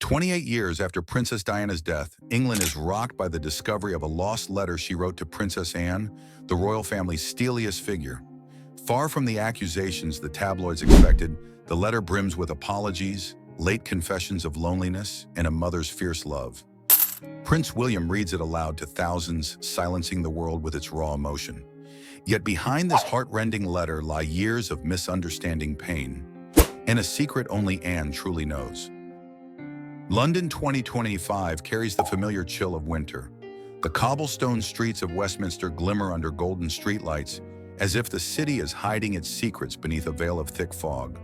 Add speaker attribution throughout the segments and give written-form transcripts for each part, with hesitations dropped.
Speaker 1: 28 years after Princess Diana's death, England is rocked by the discovery of a lost letter she wrote to Princess Anne, the royal family's steeliest figure. Far from the accusations the tabloids expected, the letter brims with apologies, late confessions of loneliness, and a mother's fierce love. Prince William reads it aloud to thousands, silencing the world with its raw emotion. Yet behind this heart-rending letter lie years of misunderstanding pain, and a secret only Anne truly knows. London 2025 carries the familiar chill of winter. The cobblestone streets of Westminster glimmer under golden streetlights, as if the city is hiding its secrets beneath a veil of thick fog.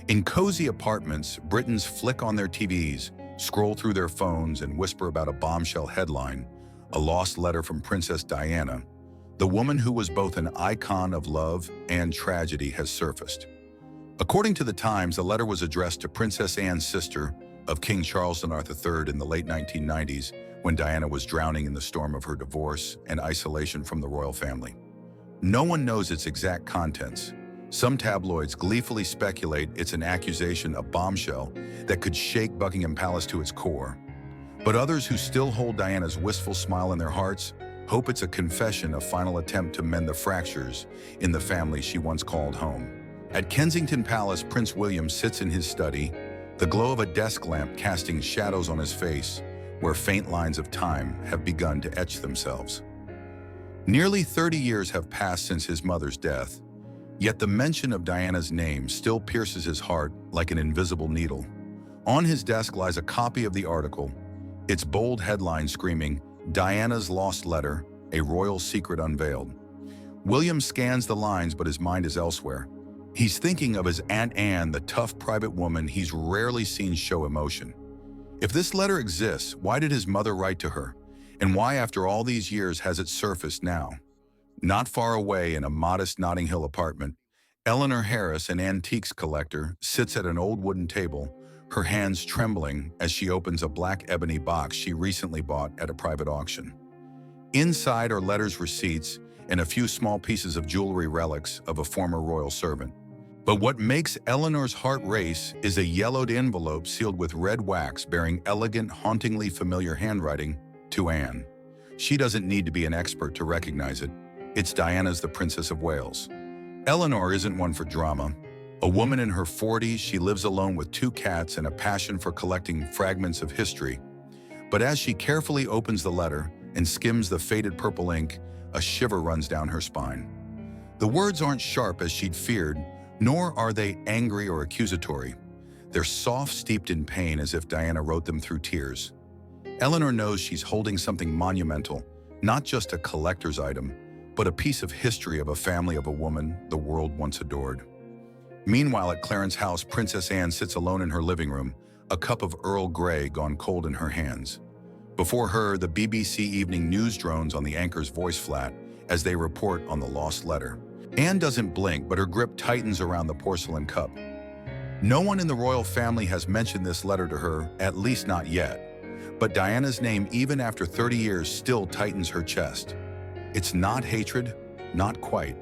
Speaker 1: In cozy apartments, Britons flick on their TVs, scroll through their phones, and whisper about a bombshell headline, a lost letter from Princess Diana. The woman who was both an icon of love and tragedy has surfaced. According to the Times, the letter was addressed to Princess Anne's sister of King Charles III in the late 1990s, when Diana was drowning in the storm of her divorce and isolation from the royal family. No one knows its exact contents. Some tabloids gleefully speculate it's an accusation, a bombshell, that could shake Buckingham Palace to its core. But others who still hold Diana's wistful smile in their hearts hope it's a confession, a final attempt to mend the fractures in the family she once called home. At Kensington Palace, Prince William sits in his study, the glow of a desk lamp casting shadows on his face, where faint lines of time have begun to etch themselves. Nearly 30 years have passed since his mother's death, yet the mention of Diana's name still pierces his heart like an invisible needle. On his desk lies a copy of the article, its bold headline screaming, "Diana's Lost Letter, a Royal Secret Unveiled." William scans the lines, but his mind is elsewhere. He's thinking of his Aunt Anne, the tough private woman he's rarely seen show emotion. If this letter exists, why did his mother write to her? And why, after all these years, has it surfaced now? Not far away in a modest Notting Hill apartment, Eleanor Harris, an antiques collector, sits at an old wooden table, her hands trembling as she opens a black ebony box she recently bought at a private auction. Inside are letters, receipts, and a few small pieces of jewelry, relics of a former royal servant. But what makes Eleanor's heart race is a yellowed envelope sealed with red wax bearing elegant, hauntingly familiar handwriting to Anne. She doesn't need to be an expert to recognize it. It's Diana's, the Princess of Wales. Eleanor isn't one for drama. A woman in her 40s, she lives alone with 2 cats and a passion for collecting fragments of history. But as she carefully opens the letter and skims the faded purple ink, a shiver runs down her spine. The words aren't sharp as she'd feared, nor are they angry or accusatory. They're soft, steeped in pain, as if Diana wrote them through tears. Eleanor knows she's holding something monumental, not just a collector's item, but a piece of history of a family, of a woman the world once adored. Meanwhile, at Clarence House, Princess Anne sits alone in her living room, a cup of Earl Grey gone cold in her hands. Before her, the BBC Evening News drones on the anchor's voice flat as they report on the lost letter. Anne doesn't blink, but her grip tightens around the porcelain cup. No one in the royal family has mentioned this letter to her, at least not yet. But Diana's name, even after 30 years, still tightens her chest. It's not hatred, not quite.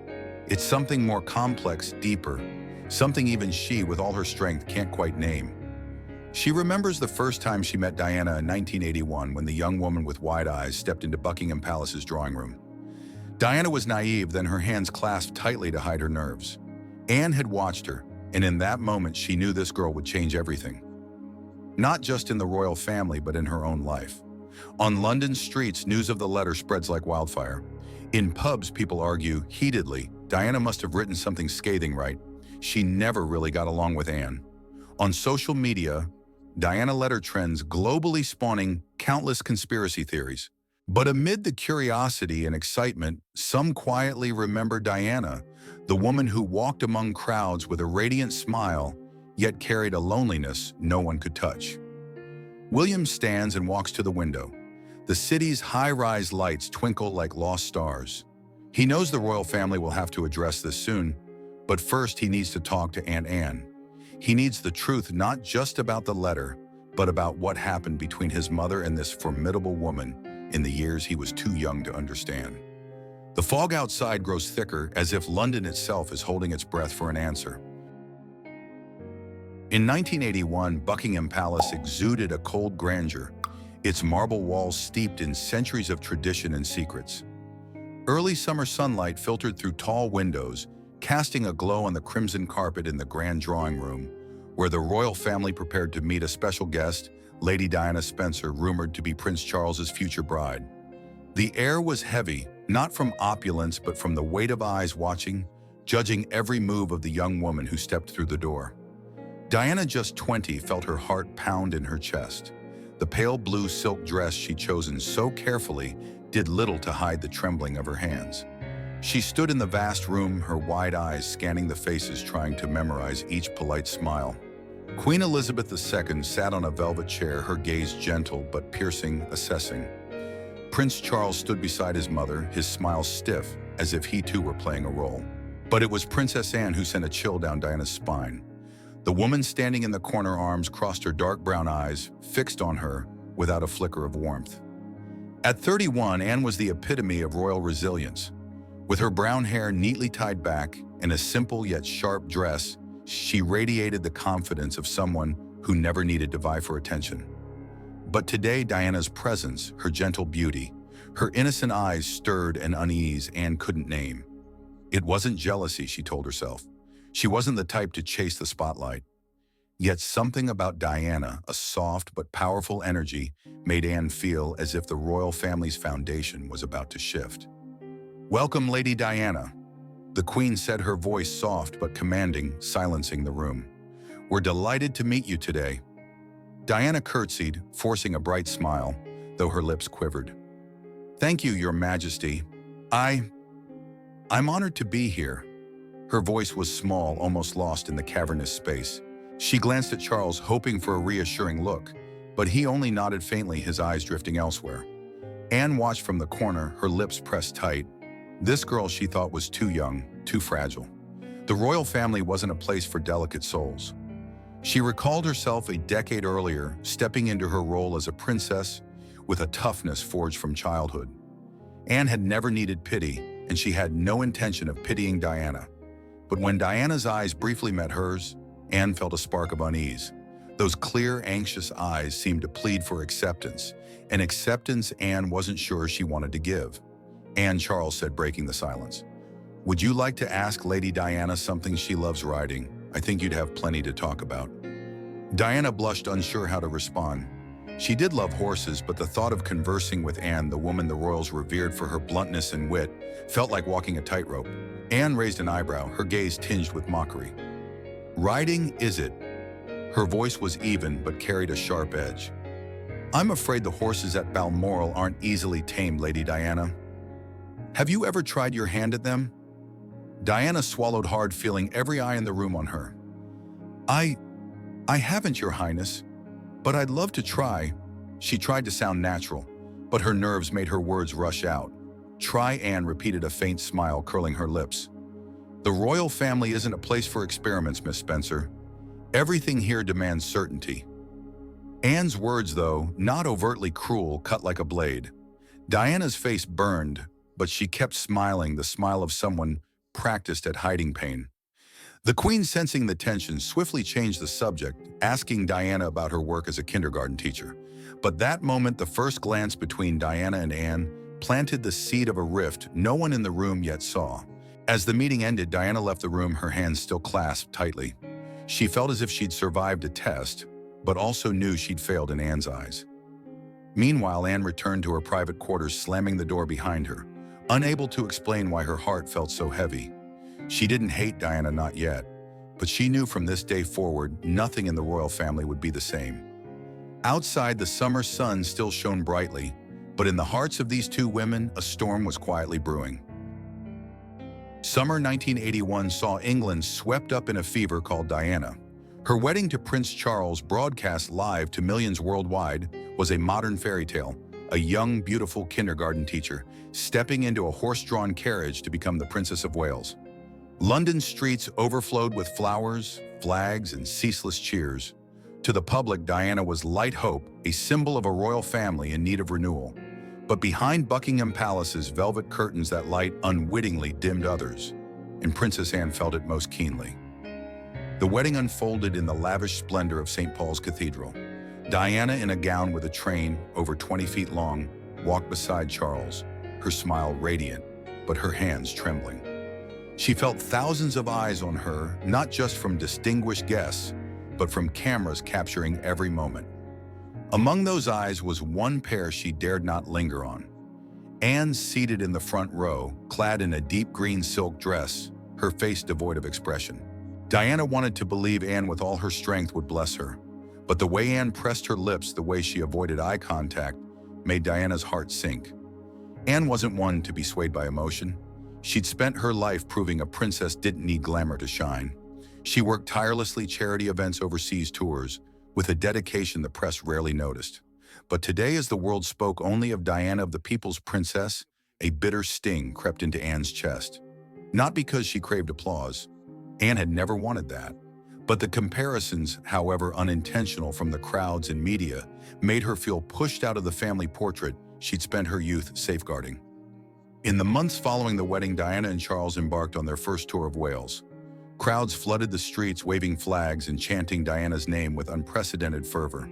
Speaker 1: It's something more complex, deeper, something even she, with all her strength, can't quite name. She remembers the first time she met Diana in 1981, when the young woman with wide eyes stepped into Buckingham Palace's drawing room. Diana was naive, then her hands clasped tightly to hide her nerves. Anne had watched her, and in that moment she knew this girl would change everything. Not just in the royal family, but in her own life. On London streets, news of the letter spreads like wildfire. In pubs, people argue heatedly, Diana must have written something scathing, right? She never really got along with Anne. On social media, Diana letter trends globally, spawning countless conspiracy theories. But amid the curiosity and excitement, some quietly remember Diana, the woman who walked among crowds with a radiant smile, yet carried a loneliness no one could touch. William stands and walks to the window. The city's high-rise lights twinkle like lost stars. He knows the royal family will have to address this soon, but first he needs to talk to Aunt Anne. He needs the truth, not just about the letter, but about what happened between his mother and this formidable woman in the years he was too young to understand. The fog outside grows thicker, as if London itself is holding its breath for an answer. In 1981, Buckingham Palace exuded a cold grandeur, its marble walls steeped in centuries of tradition and secrets. Early summer sunlight filtered through tall windows, casting a glow on the crimson carpet in the grand drawing room, where the royal family prepared to meet a special guest, Lady Diana Spencer, rumored to be Prince Charles's future bride. The air was heavy, not from opulence but from the weight of eyes watching, judging every move of the young woman who stepped through the door. Diana, just 20, felt her heart pound in her chest. The pale blue silk dress she'd chosen so carefully did little to hide the trembling of her hands. She stood in the vast room, her wide eyes scanning the faces, trying to memorize each polite smile. Queen Elizabeth II sat on a velvet chair, her gaze gentle but piercing, assessing. Prince Charles stood beside his mother, his smile stiff, as if he too were playing a role. But it was Princess Anne who sent a chill down Diana's spine. The woman standing in the corner, arms crossed, her dark brown eyes fixed on her without a flicker of warmth. At 31, Anne was the epitome of royal resilience. With her brown hair neatly tied back and a simple yet sharp dress, she radiated the confidence of someone who never needed to vie for attention. But today, Diana's presence, her gentle beauty, her innocent eyes stirred an unease Anne couldn't name. It wasn't jealousy, she told herself. She wasn't the type to chase the spotlight. Yet something about Diana, a soft but powerful energy, made Anne feel as if the royal family's foundation was about to shift. "Welcome, Lady Diana," the Queen said, her voice soft but commanding, silencing the room. "We're delighted to meet you today." Diana curtsied, forcing a bright smile, though her lips quivered. "Thank you, Your Majesty. I'm honored to be here." Her voice was small, almost lost in the cavernous space. She glanced at Charles, hoping for a reassuring look, but he only nodded faintly, his eyes drifting elsewhere. Anne watched from the corner, her lips pressed tight. This girl, she thought, was too young, too fragile. The royal family wasn't a place for delicate souls. She recalled herself a decade earlier, stepping into her role as a princess with a toughness forged from childhood. Anne had never needed pity, and she had no intention of pitying Diana. But when Diana's eyes briefly met hers, Anne felt a spark of unease. Those clear, anxious eyes seemed to plead for acceptance, an acceptance Anne wasn't sure she wanted to give. "Anne," Charles said, breaking the silence, "would you like to ask Lady Diana something? She loves riding. I think you'd have plenty to talk about." Diana blushed, unsure how to respond. She did love horses, but the thought of conversing with Anne, the woman the royals revered for her bluntness and wit, felt like walking a tightrope. Anne raised an eyebrow, her gaze tinged with mockery. "Riding, is it?" Her voice was even but carried a sharp edge. "I'm afraid the horses at Balmoral aren't easily tamed, Lady Diana. Have you ever tried your hand at them?" Diana swallowed hard, feeling every eye in the room on her. I haven't, Your Highness, but I'd love to try." She tried to sound natural, but her nerves made her words rush out. "Try," Anne repeated, a faint smile curling her lips. "The royal family isn't a place for experiments, Miss Spencer. Everything here demands certainty." Anne's words, though not overtly cruel, cut like a blade. Diana's face burned, but she kept smiling, the smile of someone practiced at hiding pain. The Queen, sensing the tension, swiftly changed the subject, asking Diana about her work as a kindergarten teacher. But that moment, the first glance between Diana and Anne, planted the seed of a rift no one in the room yet saw. As the meeting ended, Diana left the room, her hands still clasped tightly. She felt as if she'd survived a test, but also knew she'd failed in Anne's eyes. Meanwhile, Anne returned to her private quarters, slamming the door behind her, unable to explain why her heart felt so heavy. She didn't hate Diana, not yet, but she knew from this day forward, nothing in the royal family would be the same. Outside, the summer sun still shone brightly, but in the hearts of these two women, a storm was quietly brewing. Summer 1981 saw England swept up in a fever called Diana. Her wedding to Prince Charles, broadcast live to millions worldwide, was a modern fairy tale, a young, beautiful kindergarten teacher stepping into a horse-drawn carriage to become the Princess of Wales. London's streets overflowed with flowers, flags, and ceaseless cheers. To the public, Diana was light hope, a symbol of a royal family in need of renewal. But behind Buckingham Palace's velvet curtains, that light unwittingly dimmed others, and Princess Anne felt it most keenly. The wedding unfolded in the lavish splendor of St. Paul's Cathedral. Diana, in a gown with a train over 20 feet long, walked beside Charles, her smile radiant, but her hands trembling. She felt thousands of eyes on her, not just from distinguished guests, but from cameras capturing every moment. Among those eyes was one pair she dared not linger on. Anne, seated in the front row, clad in a deep green silk dress, her face devoid of expression. Diana wanted to believe Anne with all her strength would bless her, but the way Anne pressed her lips, the way she avoided eye contact, made Diana's heart sink. Anne wasn't one to be swayed by emotion. She'd spent her life proving a princess didn't need glamour to shine. She worked tirelessly charity events, overseas tours, with a dedication the press rarely noticed. But today, as the world spoke only of Diana, of the people's princess, a bitter sting crept into Anne's chest. Not because she craved applause. Anne had never wanted that. But the comparisons, however unintentional from the crowds and media, made her feel pushed out of the family portrait she'd spent her youth safeguarding. In the months following the wedding, Diana and Charles embarked on their first tour of Wales. Crowds flooded the streets, waving flags and chanting Diana's name with unprecedented fervor.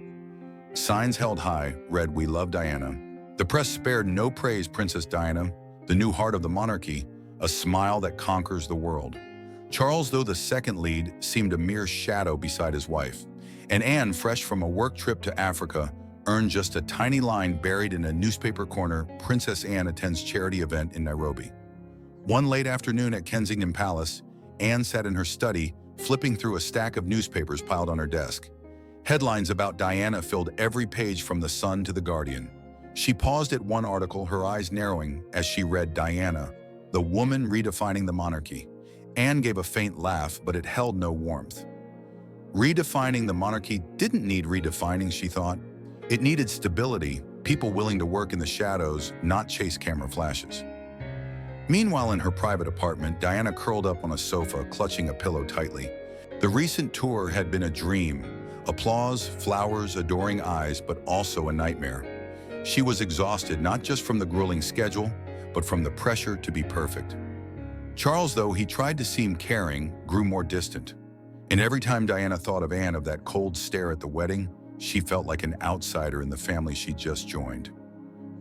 Speaker 1: Signs held high read, "We love Diana." The press spared no praise Princess Diana, the new heart of the monarchy, a smile that conquers the world. Charles, though the second lead, seemed a mere shadow beside his wife. And Anne, fresh from a work trip to Africa, earned just a tiny line buried in a newspaper corner, "Princess Anne attends charity event in Nairobi." One late afternoon at Kensington Palace, Anne sat in her study, flipping through a stack of newspapers piled on her desk. Headlines about Diana filled every page from The Sun to The Guardian. She paused at one article, her eyes narrowing as she read, "Diana, the woman redefining the monarchy." Anne gave a faint laugh, but it held no warmth. Redefining the monarchy didn't need redefining, she thought. It needed stability, people willing to work in the shadows, not chase camera flashes. Meanwhile, in her private apartment, Diana curled up on a sofa, clutching a pillow tightly. The recent tour had been a dream. Applause, flowers, adoring eyes, but also a nightmare. She was exhausted, not just from the grueling schedule, but from the pressure to be perfect. Charles, though he tried to seem caring, grew more distant. And every time Diana thought of Anne, of that cold stare at the wedding, she felt like an outsider in the family she'd just joined.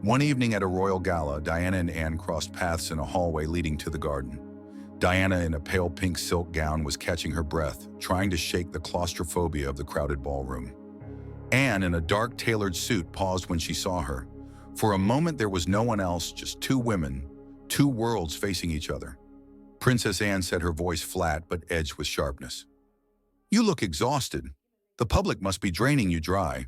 Speaker 1: One evening at a royal gala, Diana and Anne crossed paths in a hallway leading to the garden. Diana, in a pale pink silk gown, was catching her breath, trying to shake the claustrophobia of the crowded ballroom. Anne, in a dark tailored suit, paused when she saw her. For a moment there was no one else, just two women, two worlds facing each other. Princess Anne said, her voice flat but edged with sharpness. "You look exhausted. The public must be draining you dry."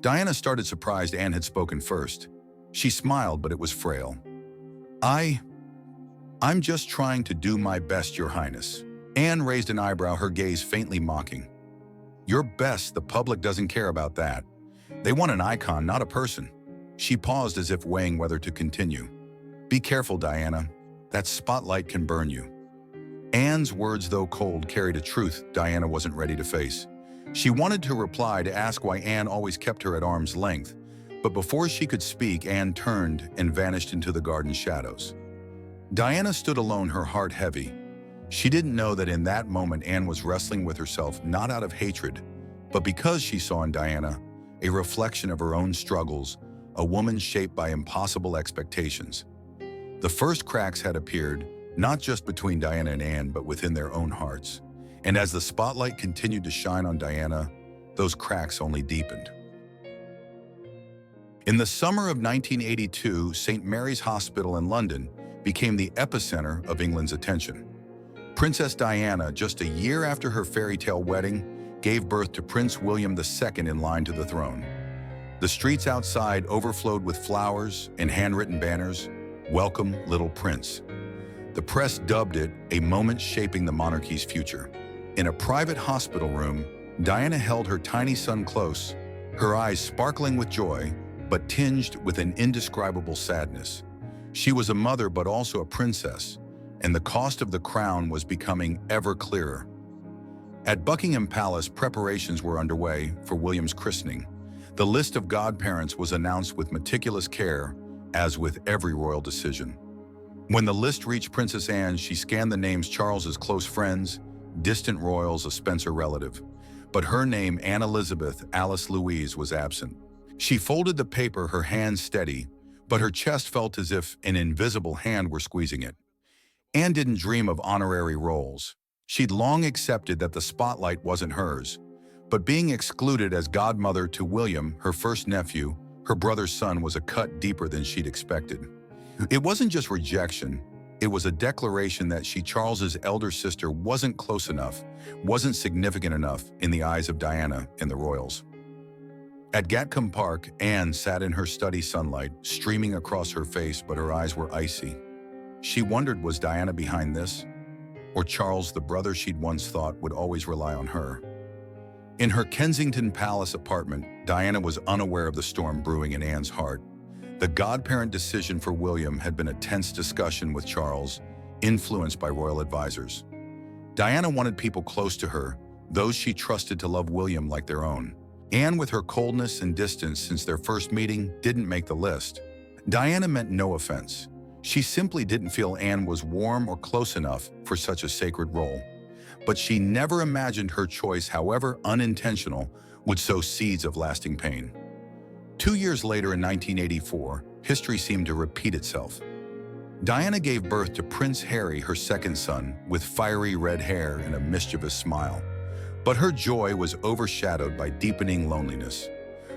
Speaker 1: Diana started, surprised Anne had spoken first. She smiled, but it was frail. I'm just trying to do my best, Your Highness." Anne raised an eyebrow, her gaze faintly mocking. "Your best? The public doesn't care about that. They want an icon, not a person." She paused as if weighing whether to continue. "Be careful, Diana. That spotlight can burn you." Anne's words, though cold, carried a truth Diana wasn't ready to face. She wanted to reply, to ask why Anne always kept her at arm's length, but before she could speak, Anne turned and vanished into the garden shadows. Diana stood alone, her heart heavy. She didn't know that in that moment Anne was wrestling with herself, not out of hatred, but because she saw in Diana a reflection of her own struggles, a woman shaped by impossible expectations. The first cracks had appeared, not just between Diana and Anne, but within their own hearts. And as the spotlight continued to shine on Diana, those cracks only deepened. In the summer of 1982, St. Mary's Hospital in London became the epicenter of England's attention. Princess Diana, just a year after her fairy tale wedding, gave birth to Prince William II in line to the throne. The streets outside overflowed with flowers and handwritten banners, "Welcome, little prince." The press dubbed it a moment shaping the monarchy's future. In a private hospital room, Diana held her tiny son close, her eyes sparkling with joy, but tinged with an indescribable sadness. She was a mother, but also a princess, and the cost of the crown was becoming ever clearer. At Buckingham Palace, preparations were underway for William's christening. The list of godparents was announced with meticulous care, as with every royal decision. When the list reached Princess Anne, she scanned the names: Charles's close friends, distant royals, a Spencer relative. But her name, Anne Elizabeth Alice Louise, was absent. She folded the paper, her hands steady, but her chest felt as if an invisible hand were squeezing it. Anne didn't dream of honorary roles. She'd long accepted that the spotlight wasn't hers. But being excluded as godmother to William, her first nephew, her brother's son, was a cut deeper than she'd expected. It wasn't just rejection. It was a declaration that she, Charles's elder sister, wasn't close enough, wasn't significant enough in the eyes of Diana and the royals. At Gatcombe Park, Anne sat in her study, sunlight streaming across her face, but her eyes were icy. She wondered, was Diana behind this? Or Charles, the brother she'd once thought would always rely on her? In her Kensington Palace apartment, Diana was unaware of the storm brewing in Anne's heart. The godparent decision for William had been a tense discussion with Charles, influenced by royal advisors. Diana wanted people close to her, those she trusted, to love William like their own. Anne, with her coldness and distance since their first meeting, didn't make the list. Diana meant no offense. She simply didn't feel Anne was warm or close enough for such a sacred role. But she never imagined her choice, however unintentional, would sow seeds of lasting pain. 2 years later, in 1984, history seemed to repeat itself. Diana gave birth to Prince Harry, her second son, with fiery red hair and a mischievous smile. But her joy was overshadowed by deepening loneliness.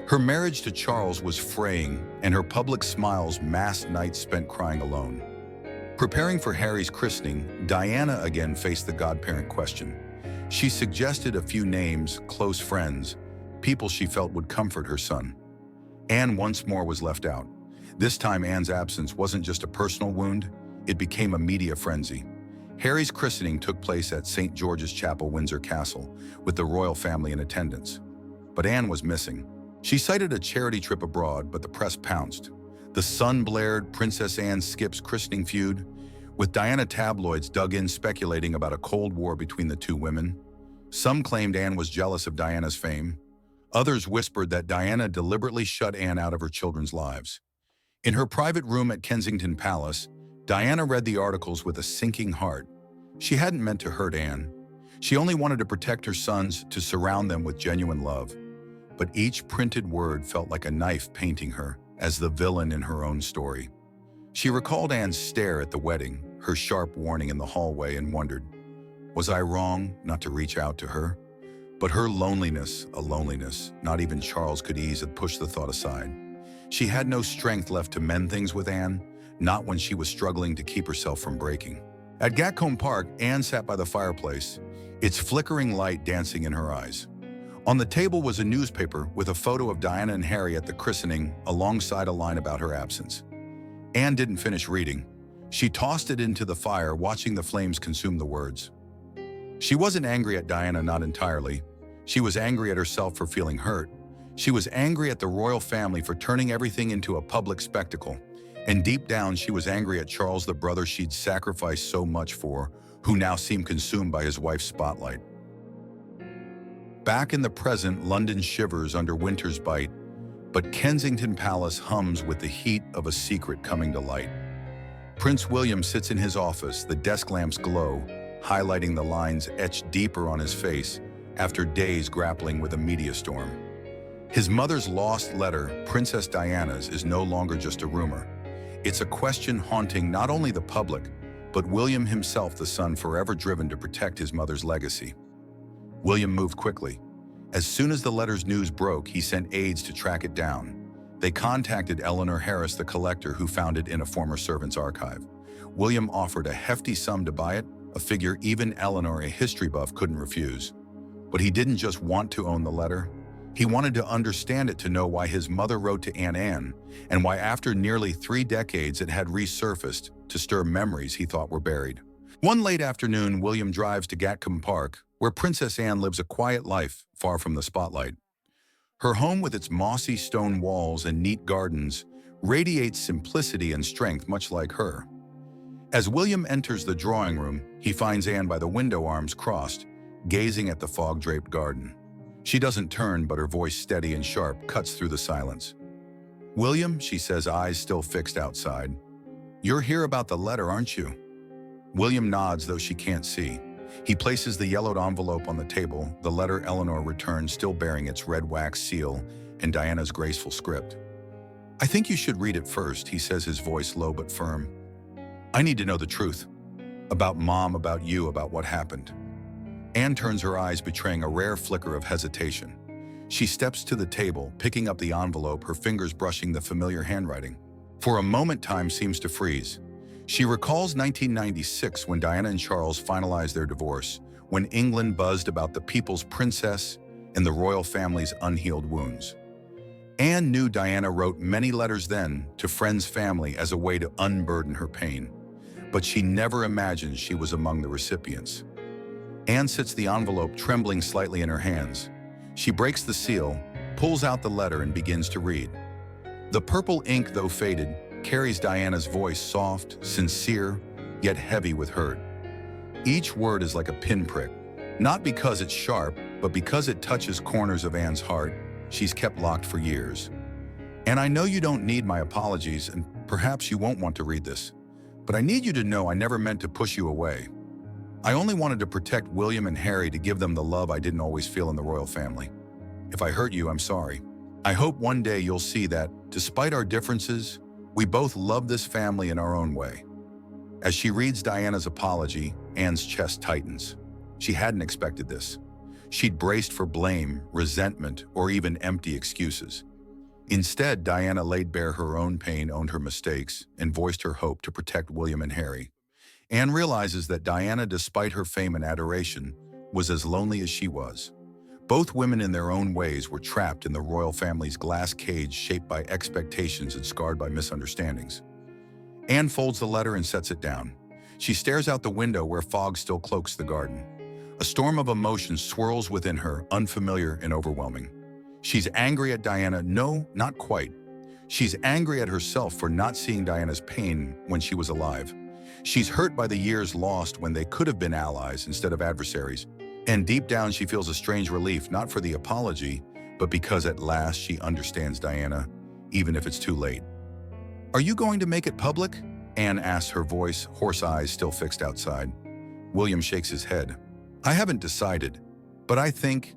Speaker 1: Her marriage to Charles was fraying, and her public smiles masked nights spent crying alone. Preparing for Harry's christening, Diana again faced the godparent question. She suggested a few names, close friends, people she felt would comfort her son. Anne once more was left out. This time, Anne's absence wasn't just a personal wound, it became a media frenzy. Harry's christening took place at St. George's Chapel, Windsor Castle, with the royal family in attendance. But Anne was missing. She cited a charity trip abroad, but the press pounced. The Sun blared Princess Anne skips christening feud, with Diana tabloids dug in speculating about a Cold War between the two women. Some claimed Anne was jealous of Diana's fame. Others whispered that Diana deliberately shut Anne out of her children's lives. In her private room at Kensington Palace, Diana read the articles with a sinking heart. She hadn't meant to hurt Anne. She only wanted to protect her sons, to surround them with genuine love. But each printed word felt like a knife painting her as the villain in her own story. She recalled Anne's stare at the wedding, her sharp warning in the hallway, and wondered, was I wrong not to reach out to her? But her loneliness, a loneliness not even Charles could ease, had pushed the thought aside. She had no strength left to mend things with Anne, not when she was struggling to keep herself from breaking. At Gatcombe Park, Anne sat by the fireplace, its flickering light dancing in her eyes. On the table was a newspaper with a photo of Diana and Harry at the christening, alongside a line about her absence. Anne didn't finish reading. She tossed it into the fire, watching the flames consume the words. She wasn't angry at Diana, not entirely. She was angry at herself for feeling hurt. She was angry at the royal family for turning everything into a public spectacle. And deep down, she was angry at Charles, the brother she'd sacrificed so much for, who now seemed consumed by his wife's spotlight. Back in the present, London shivers under winter's bite, but Kensington Palace hums with the heat of a secret coming to light. Prince William sits in his office, the desk lamps glow, highlighting the lines etched deeper on his face after days grappling with a media storm. His mother's lost letter, Princess Diana's, is no longer just a rumor. It's a question haunting not only the public, but William himself, the son forever driven to protect his mother's legacy. William moved quickly. As soon as the letter's news broke, he sent aides to track it down. They contacted Eleanor Harris, the collector who found it in a former servant's archive. William offered a hefty sum to buy it, a figure even Eleanor, a history buff, couldn't refuse. But he didn't just want to own the letter. He wanted to understand it, to know why his mother wrote to Anne, and why after nearly 3 decades it had resurfaced to stir memories he thought were buried. One late afternoon, William drives to Gatcombe Park, where Princess Anne lives a quiet life far from the spotlight. Her home, with its mossy stone walls and neat gardens, radiates simplicity and strength, much like her. As William enters the drawing room, he finds Anne by the window, arms crossed, gazing at the fog-draped garden. She doesn't turn, but her voice, steady and sharp, cuts through the silence. "William," she says, eyes still fixed outside. "You're here about the letter, aren't you?" William nods, though she can't see. He places the yellowed envelope on the table, the letter Eleanor returns still bearing its red wax seal and Diana's graceful script. "I think you should read it first," he says, his voice low but firm. "I need to know the truth. About Mom, about you, about what happened." Anne turns her eyes, betraying a rare flicker of hesitation. She steps to the table, picking up the envelope, her fingers brushing the familiar handwriting. For a moment, time seems to freeze. She recalls 1996 when Diana and Charles finalized their divorce, when England buzzed about the people's princess and the royal family's unhealed wounds. Anne knew Diana wrote many letters then to friends, family as a way to unburden her pain, but she never imagined she was among the recipients. Anne sits the envelope trembling slightly in her hands. She breaks the seal, pulls out the letter and begins to read. The purple ink, though faded, carries Diana's voice, soft, sincere, yet heavy with hurt. Each word is like a pinprick, not because it's sharp, but because it touches corners of Anne's heart she's kept locked for years. "And I know you don't need my apologies, and perhaps you won't want to read this, but I need you to know I never meant to push you away. I only wanted to protect William and Harry, to give them the love I didn't always feel in the royal family. If I hurt you, I'm sorry. I hope one day you'll see that, despite our differences, we both love this family in our own way." As she reads Diana's apology, Anne's chest tightens. She hadn't expected this. She'd braced for blame, resentment, or even empty excuses. Instead, Diana laid bare her own pain, owned her mistakes, and voiced her hope to protect William and Harry. Anne realizes that Diana, despite her fame and adoration, was as lonely as she was. Both women in their own ways were trapped in the royal family's glass cage, shaped by expectations and scarred by misunderstandings. Anne folds the letter and sets it down. She stares out the window where fog still cloaks the garden. A storm of emotions swirls within her, unfamiliar and overwhelming. She's angry at Diana. No, not quite. She's angry at herself for not seeing Diana's pain when she was alive. She's hurt by the years lost when they could have been allies instead of adversaries. And deep down, she feels a strange relief, not for the apology, but because at last she understands Diana, even if it's too late. "Are you going to make it public?" Anne asks, her voice, horse eyes still fixed outside. William shakes his head. "I haven't decided, but I think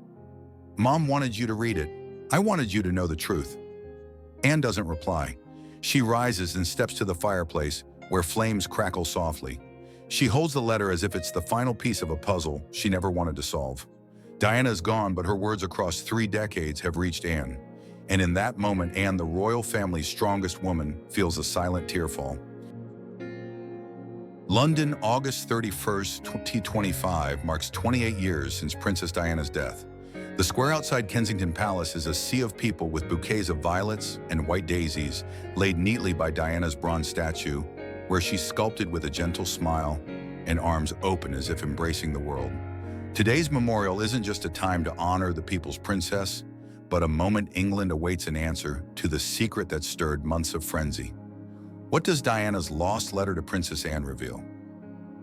Speaker 1: Mom wanted you to read it. I wanted you to know the truth." Anne doesn't reply. She rises and steps to the fireplace, where flames crackle softly. She holds the letter as if it's the final piece of a puzzle she never wanted to solve. Diana is gone, but her words across 3 decades have reached Anne. And in that moment, Anne, the royal family's strongest woman, feels a silent tear fall. London, August 31st, 2025, marks 28 years since Princess Diana's death. The square outside Kensington Palace is a sea of people with bouquets of violets and white daisies laid neatly by Diana's bronze statue, where she's sculpted with a gentle smile and arms open as if embracing the world. Today's memorial isn't just a time to honor the people's princess, but a moment England awaits an answer to the secret that stirred months of frenzy. What does Diana's lost letter to Princess Anne reveal?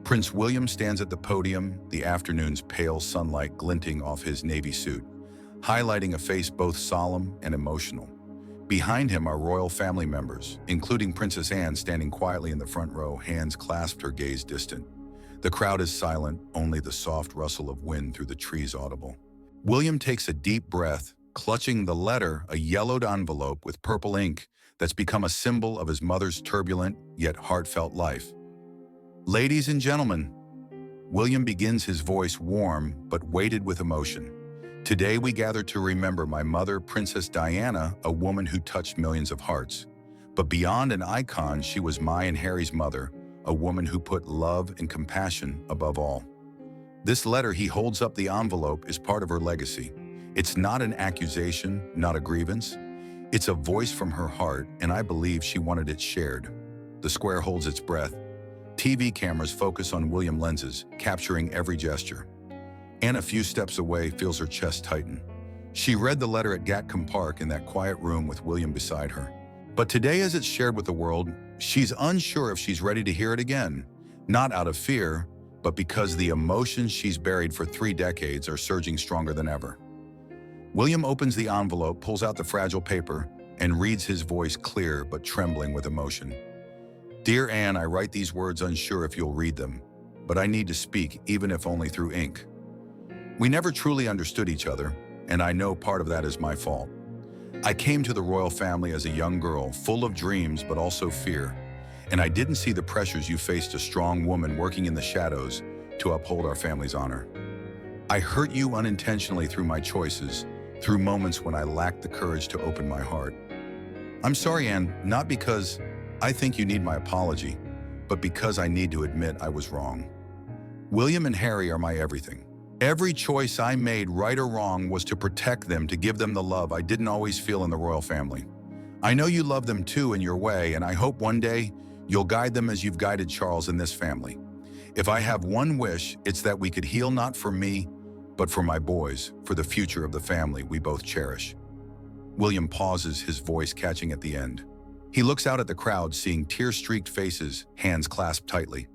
Speaker 1: Prince William stands at the podium, the afternoon's pale sunlight glinting off his navy suit, highlighting a face both solemn and emotional. Behind him are royal family members, including Princess Anne standing quietly in the front row, hands clasped, her gaze distant. The crowd is silent, only the soft rustle of wind through the trees audible. William takes a deep breath, clutching the letter, a yellowed envelope with purple ink that's become a symbol of his mother's turbulent yet heartfelt life. "Ladies and gentlemen," William begins, his voice warm but weighted with emotion. "Today we gather to remember my mother, Princess Diana, a woman who touched millions of hearts. But beyond an icon, she was my and Harry's mother, a woman who put love and compassion above all." This letter, he holds up the envelope, is part of her legacy. It's not an accusation, not a grievance. It's a voice from her heart, and I believe she wanted it shared. The square holds its breath. TV cameras focus on William lenses, capturing every gesture. Anne, a few steps away, feels her chest tighten. She read the letter at Gatcombe Park in that quiet room with William beside her. But today, as it's shared with the world, she's unsure if she's ready to hear it again. Not out of fear, but because the emotions she's buried for 3 decades are surging stronger than ever. William opens the envelope, pulls out the fragile paper, and reads, his voice clear but trembling with emotion. "Dear Anne, I write these words unsure if you'll read them, but I need to speak, even if only through ink. We never truly understood each other, and I know part of that is my fault. I came to the royal family as a young girl, full of dreams but also fear, and I didn't see the pressures you faced, a strong woman working in the shadows to uphold our family's honor. I hurt you unintentionally through my choices, through moments when I lacked the courage to open my heart. I'm sorry, Anne, not because I think you need my apology, but because I need to admit I was wrong. William and Harry are my everything. Every choice I made, right or wrong, was to protect them, to give them the love I didn't always feel in the royal family. I know you love them too in your way, and I hope one day you'll guide them as you've guided Charles and this family. If I have one wish, it's that we could heal, not for me, but for my boys, for the future of the family we both cherish. William pauses, his voice catching at the end. He looks out at the crowd, seeing tear-streaked faces, hands clasped tightly.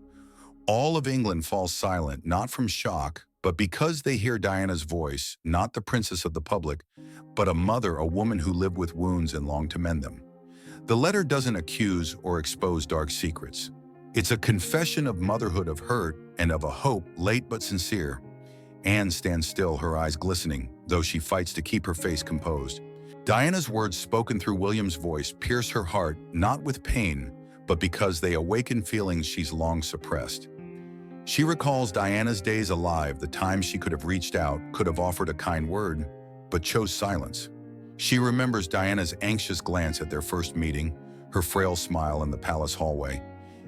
Speaker 1: All of England falls silent, not from shock, but because they hear Diana's voice, not the princess of the public, but a mother, a woman who lived with wounds and longed to mend them. The letter doesn't accuse or expose dark secrets. It's a confession of motherhood, of hurt, and of a hope, late but sincere. Anne stands still, her eyes glistening, though she fights to keep her face composed. Diana's words, spoken through William's voice, pierce her heart, not with pain, but because they awaken feelings she's long suppressed. She recalls Diana's days alive, the times she could have reached out, could have offered a kind word, but chose silence. She remembers Diana's anxious glance at their first meeting, her frail smile in the palace hallway,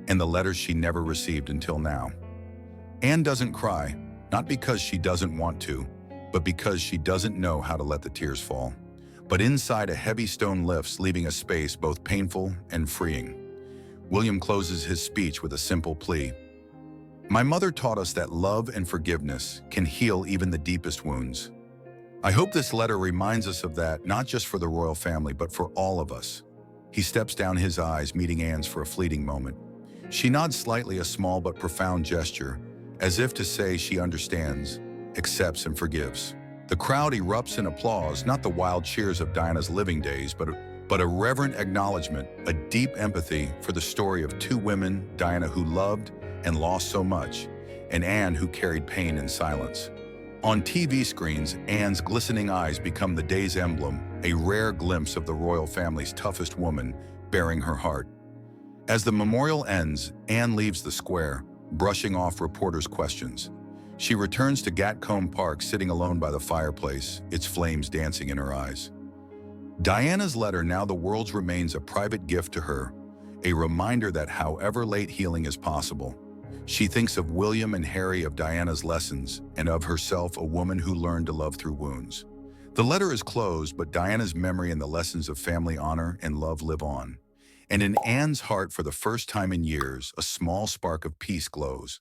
Speaker 1: and the letters she never received until now. Anne doesn't cry, not because she doesn't want to, but because she doesn't know how to let the tears fall. But inside, a heavy stone lifts, leaving a space both painful and freeing. William closes his speech with a simple plea. My mother taught us that love and forgiveness can heal even the deepest wounds. I hope this letter reminds us of that, not just for the royal family, but for all of us. He steps down, his eyes meeting Anne's for a fleeting moment. She nods slightly, a small but profound gesture, as if to say she understands, accepts, and forgives. The crowd erupts in applause, not the wild cheers of Diana's living days, but a reverent acknowledgement, a deep empathy for the story of two women, Diana who loved and lost so much, and Anne who carried pain in silence. On TV screens, Anne's glistening eyes become the day's emblem, a rare glimpse of the royal family's toughest woman bearing her heart. As the memorial ends, Anne leaves the square, brushing off reporters' questions. She returns to Gatcombe Park, sitting alone by the fireplace, its flames dancing in her eyes. Diana's letter, now the world's, remains a private gift to her, a reminder that however late, healing is possible. She thinks of William and Harry, of Diana's lessons, and of herself, a woman who learned to love through wounds. The letter is closed, but Diana's memory and the lessons of family honor and love live on. And in Anne's heart, for the first time in years, a small spark of peace glows.